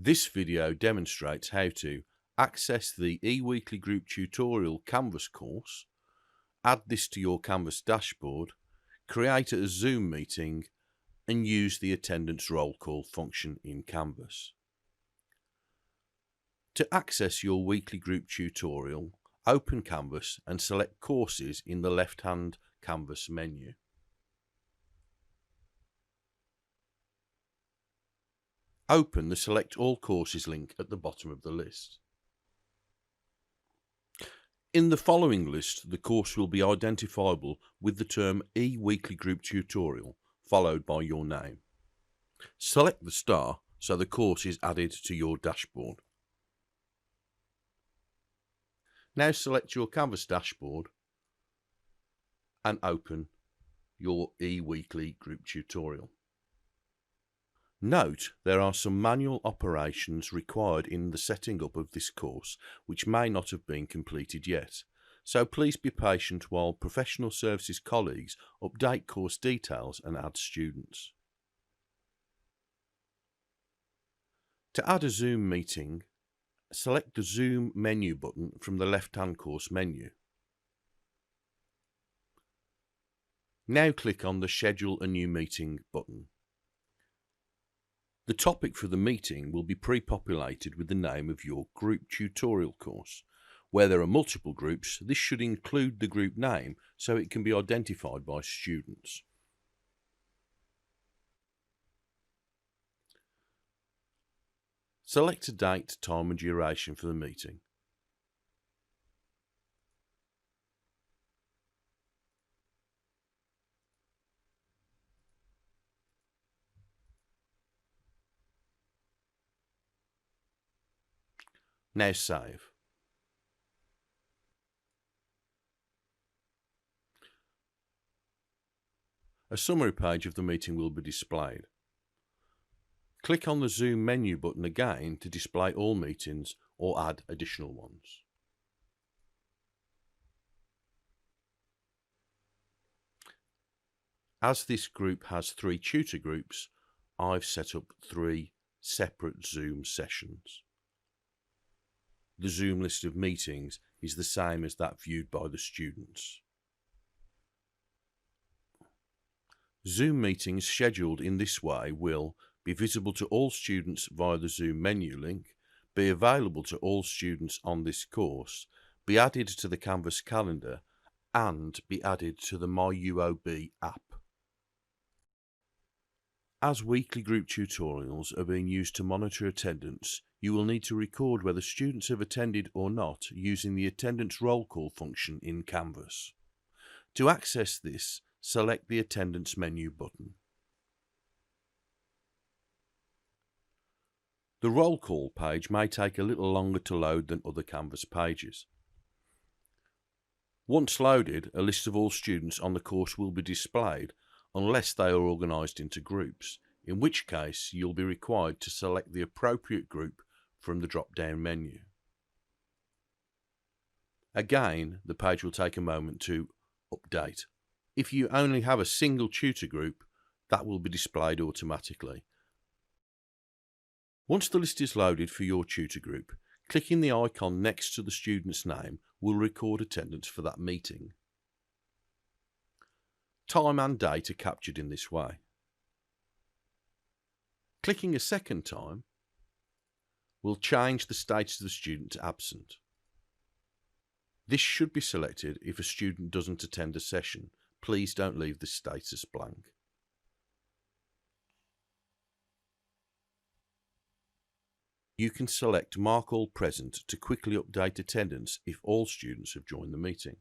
This video demonstrates how to access the eWeekly Group Tutorial Canvas course, add this to your Canvas dashboard, create a Zoom meeting, and use the attendance roll call function in Canvas. To access your weekly group tutorial, open Canvas and select Courses in the left-hand Canvas menu. Open the Select All Courses link at the bottom of the list. In the following list, the course will be identifiable with the term eWeekly Group Tutorial, followed by your name. Select the star so the course is added to your dashboard. Now select your Canvas dashboard and open your eWeekly Group Tutorial. Note there are some manual operations required in the setting up of this course which may not have been completed yet, so please be patient while professional services colleagues update course details and add students. To add a Zoom meeting, select the Zoom menu button from the left-hand course menu. Now click on the Schedule a New Meeting button. The topic for the meeting will be pre-populated with the name of your group tutorial course. Where there are multiple groups, this should include the group name so it can be identified by students. Select a date, time and duration for the meeting. Now save. A summary page of the meeting will be displayed. Click on the Zoom menu button again to display all meetings or add additional ones. As this group has 3 tutor groups, I've set up 3 separate Zoom sessions. The Zoom list of meetings is the same as that viewed by the students. Zoom meetings scheduled in this way will be visible to all students via the Zoom menu link, be available to all students on this course, be added to the Canvas calendar, and be added to the MyUOB app. As weekly group tutorials are being used to monitor attendance, you will need to record whether students have attended or not using the attendance roll call function in Canvas. To access this, select the Attendance menu button. The roll call page may take a little longer to load than other Canvas pages. Once loaded, a list of all students on the course will be displayed unless they are organised into groups, in which case you'll be required to select the appropriate group from the drop-down menu. Again, the page will take a moment to update. If you only have a single tutor group, that will be displayed automatically. Once the list is loaded for your tutor group, clicking the icon next to the student's name will record attendance for that meeting. Time and date are captured in this way. Clicking a second time will change the status of the student to absent. This should be selected if a student doesn't attend a session. Please don't leave this status blank. You can select Mark All Present to quickly update attendance if all students have joined the meeting.